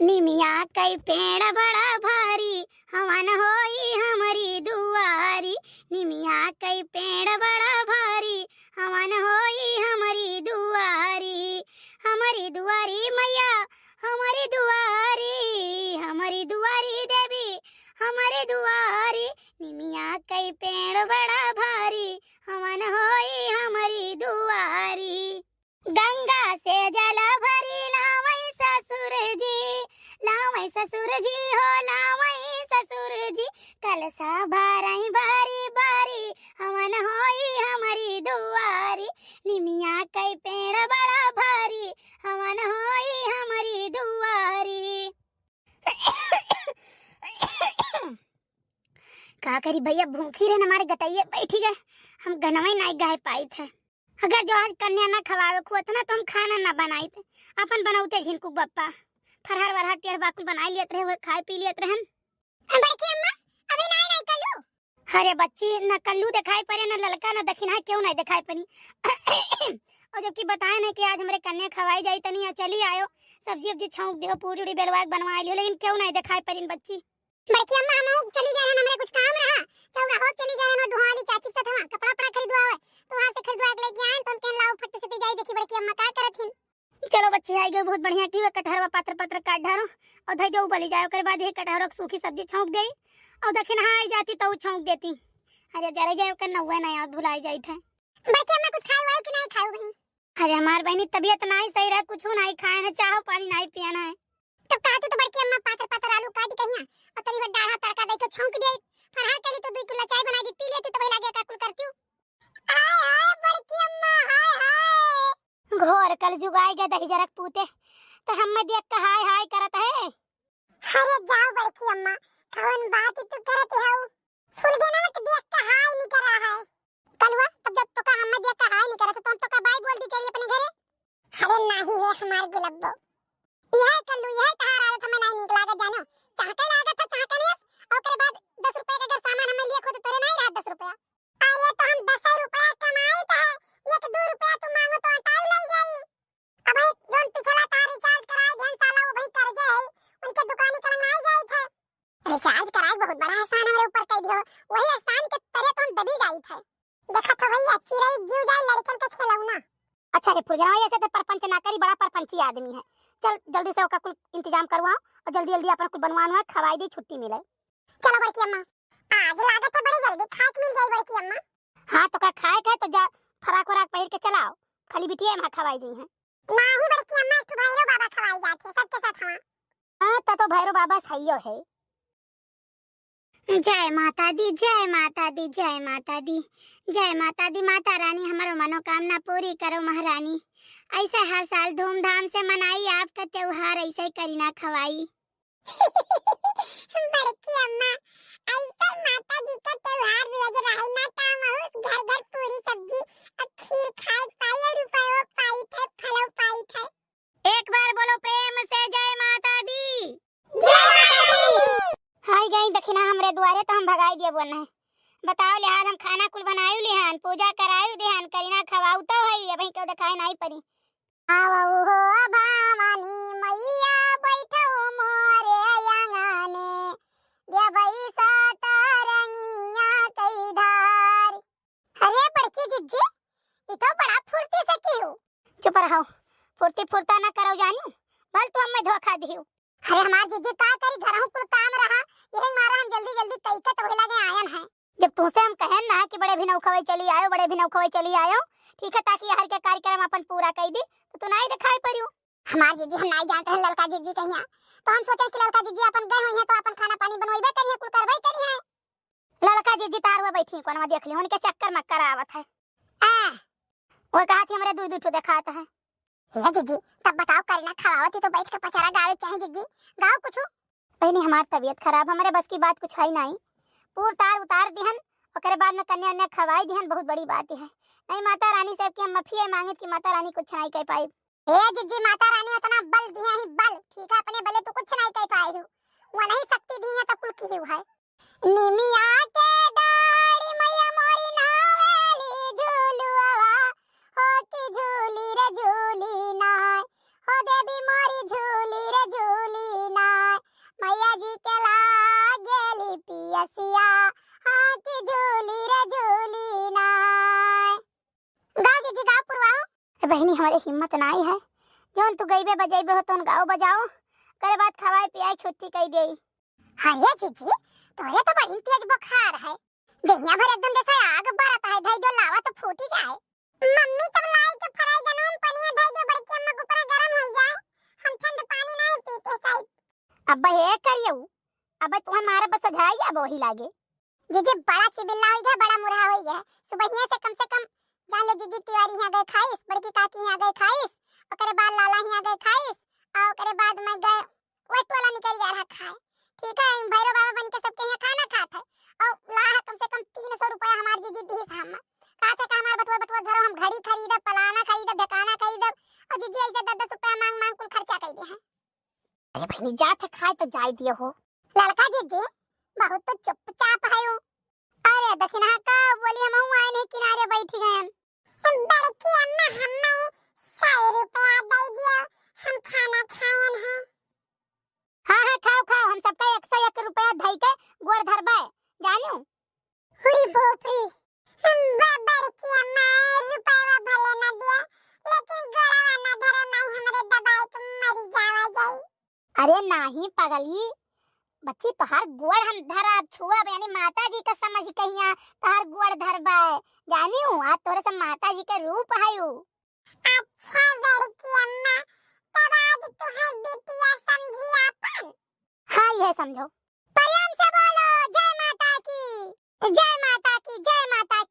निमिया कई पेड़ बड़ा भारी, हवन होई हमारी दुआरी। निमिया कई पेड़ बड़ा भारी, हवन होई हमारी दुआरी। हमारी दुआरी मैया, हमारी दुआरी, हमारी दुआरी देवी, हमारी दुआरी। निमिया कई पेड़ बड़ा भारी, हवन होई हमारी दुआरी। गंगा से जल भरी लावई ससुर जी, लावई ससुर जी हो लावई ससुर जी। कलसा भरई बारी बारी, हवन होई हमारी दुआरी। निमिया कई पेड़ बड़ा भारी, हवन होई हमारी दुआरी। का करी भैया, भूखी रहे हमारे गटैये बैठी गए, हम गनवई नहीं गाय पाई थे। अगर जो आज कन्या ना खवावे खुआ तो हम खाना ना बनाई थे, अपन बनाउते झिनकू बप्पा फरहर वरहर टेढ़ बाकुल बनाई लेत रहे, वो खाए पी लेत रहन। बड़की अम्मा अभी नहीं कल्लू। अरे बच्ची, ना कल्लू दिखाई पड़े, ना ललका ना दखिना, क्यों नहीं दिखाई पड़ी। और जबकि बताए ना कि आज हमारे कन्या खवाई जाई तनी चली आयो, सब्जी उब्जी छौंक दियो, पूरी उड़ी बेलवा बनवा लियो, लेकिन क्यों नहीं दिखाई पड़ी बच्ची। बड़की अम्मा हम चली गए हैं, हमरे कुछ काम रहा, चौरा हो चली गए हैं, दुहाली चाची से थमा कपड़ा पड़ा खरीदवा है, तो वहां से खरीदवा के लेके आए, तो हम कहन लाओ फट से जाई देखी बड़की अम्मा का करत हिन। चलो बच्चे आई गए, बहुत बढ़िया की कटहरवा पात्र पात्र काट ढारो और धई दो उबली जाए, ओकर बाद ये कटहर की सूखी सब्जी छौंक देई और दखिन हां आई जाती तो छौंक देती। अरे जरे जाए ओकर नौवे ना याद भुलाई जाई थे। बड़की अम्मा कुछ खाई वाई कि नहीं खाऊ बहन? अरे हमार बहनी तबीयत नहीं सही रहा, कुछ नहीं खाए है, चाहो पानी नहीं पियाना है। तो कहते तो बड़की अम्मा पात्र पात्र आलू काट कहिया और तनी बड़ डाढ़ा तड़का दे के छौंक दे, फरहा के लिए तो 2 किलो चाय बना दी पी लेती तो भाई लागे का कुल करती हूं। हाय हाय बड़की अम्मा, हाय हाय घोर कल जुगाई गए दही जरक पूते, तो हम में देख के हाय हाय करत है। अरे जाओ बड़की अम्मा, कौन बात तू करत है, फूल गया ना तो देख के हाय नहीं कर रहा है। कल हुआ तब जब तो का हम में देख के हाय नहीं करत, तो हम तो का बाई बोलती चली अपने घरे। अरे नहीं है हमार गुलब्बो, यह कल्लू यह कहां आदत हमें नहीं निकला के जानो, चाहते लागत था चाहते नहीं, और के बाद 10 रुपए का अगर सामान हमें लिए खुद तेरे नहीं रहा 10 रुपया। अरे तो हम 10 रुपया कमाई था, 1-2 रुपया तू मांगो तो हटाई ले जाई। अब जोन पिछला का रिचार्ज कराए गन साला वो भाई कर्जे है, उनके दुकान निकल नहीं जाई थे। रिचार्ज कराए बहुत बड़ा एहसान हमारे ऊपर कर दियो, वही एहसान के तरह तो हम दबी जाई थे। देखा था भैया चिरई जीव जाए लड़कन के खिलौना। अच्छा रे फुलगना ऐसे तो परपंच ना करी, बड़ा परपंची आदमी है। चल जल्दी से ओका कुल इंतजाम करवाओ और जल्दी जल्दी अपन कुल बनवानो है, खवाई दी छुट्टी मिले। चलो बड़की अम्मा, आज लागत है बड़ी जल्दी खाक मिल जाई बड़की अम्मा। हां तो का खाए है तो जा फराक वराक पहिर के चलाओ, खाली बिटिया में खवाई दी है। नहीं बड़की अम्मा, तो भैरव बाबा खवाई जाते सबके साथ। हां तो भैरव बाबा सहीयो है। जय माता दी, जय माता दी, जय माता दी, जय माता दी। माता रानी हमारो मनोकामना पूरी करो महारानी। ऐसे हर साल धूमधाम से मनाई आपका त्योहार, ऐसे ही करीना खवाई। बड़की अम्मा, ऐसे माता जी का त्योहार लग रहा है ना, काम घर घर पूरी सब्जी और खीर खाए पाई और रुपयों पाई थे, फलों पाई थे। एक बार बोलो प्रेम से जय माता दी। जय माता दी। हाय गई दखिना हमरे द्वारे तो हम भगाई दिए बोलना है। बताओ ले हाल हम खाना कुल बनायु लिहान, पूजा करायु देहान, करीना खवाऊ तो है, अभी क्यों दिखाई नहीं पड़ी। आवऊ हो भवानी मैया बैठो मोरे आंगने, देवई सतरंगिया कई धार। अरे बड़की जिज्जी, ये तो बड़ा फुर्ती से की हो। चुप रहो, फुर्ती फुर्ता ना करो जानियो, भल तो हम में धोखा दियो। अरे हमार जिज्जी का करी, घरहु कुल काम रहा, यही मारा हम जल्दी जल्दी कई के तो लगे आयन है। जब तुमसे हम कहन ना कि बड़े भिनौ खवई चली आयो, बड़े भिनौ खवई चली आयो, ठीक है, ताकि हर के कार्यक्रम अपन पूरा कर दी, तो नहीं दिखाई पड़ियो। हमार जीजी हम नहीं जानते हैं ललका जीजी कहिया, तो हम सोचे कि ललका जीजी अपन गए होई है तो अपन खाना पानी बनवाइबे करिए, कुल करवाई करिए। ललका जीजी तार हुए बैठी कोनवा देख ली, उनके चक्कर में करावत है। वो कहा थी हमरे दूध दूध दिखाता है। हे जीजी तब बताओ, करीना खवावती तो बैठ के पचारा गावे चाहे जीजी, गाओ कुछ। बहनी हमार तबीयत खराब, हमारे बस की बात कुछ है नहीं, पूर तार उतार दिहन, ओकरे बाद में कन्या उन्या खवाई दिहन, बहुत बड़ी बात है। नहीं माता रानी से कि हम माफी मांगित कि माता रानी कुछ नहीं कह पाई। हे जिज्जी माता रानी उतना बल दिया ही बल, ठीक है, अपने बले तो कुछ नहीं कह पाई हो, वो नहीं शक्ति दी है तो कुल की है। निमिया के डाड़ी मैया मोरी नावेली झूलुआ, हो की झूली रे झूली ना, हो देवी मोरी झूली रे झूली हमारे हिम्मत नहीं है। जोन तू गईबे बजाइबे हो तोन गाओ बजाओ, करे बाद खवाए पियाई छुट्टी कई देई। हरिया जीजी तोरे तो बड़ी तेज बुखार है, देहिया भर एकदम जैसे आग बरत है, धई दो लावा तो फूटी जाए। मम्मी तब लाई के फराई गनम पनिया धई दो बड़की अम्मा को पूरा गरम हो जाए, हम ठंड पानी नहीं पीते साहब। अब हे करियो, अब तुम्हें मारे बस घाई अब वही लागे। जीजी बड़ा चिबिल्ला हो गया, बड़ा मुरहा हो गया, सुबह से कम जान लो जीजी तिवारी यहां गए खाइस, बड़की काकी यहां गए खाइस, ओकरे बाद लाला यहां गए खाइस, और ओकरे बाद मैं गए वेट वाला निकल गया रहा खाए। ठीक है, भैरव बाबा बन के सबके यहाँ खाना खात है, और ला है कम से कम 300 रुपया हमार जीजी दी हम का थे का हमार बटवा बटवा धरो, हम घड़ी खरीदब, पलाना खरीदब, ढकाना खरीदब, और जीजी ऐसे 10-10 रुपया मांग मांग कुल खर्चा कर दे हैं। अरे बहनी जात है खाए तो जाय दियो हो। लड़का जीजी बहुत तो चुपचाप है। अरे दखिना का बोली हम आए नहीं किनारे बैठी गए। बड़की अम्मा हमें 100 रुपया दे दियो, हम खाना खायन है। हाँ खाओ खाओ, हम सबका 101 रुपया धई के गोड़ धरबे जानियो। हुई भोपरी बड़की अम्मा रुपया भले न दिया, लेकिन गोड़वा न धरो, नहीं हमरे दबाई के मरी जावा जाई। अरे नहीं पगली बच्ची, तोहार गोड़ हम धरब छुअब, यानी माता जी का समझ कहिया तोहार गोड़ धरबे जानियो। आ तोरे से माता जी के रूप है। अच्छा बड़की अम्मा, तब आज तुहे बिटिया समझी अपन। हाँ ये समझो। प्रेम से बोलो जय माता की, जय माता की, जय माता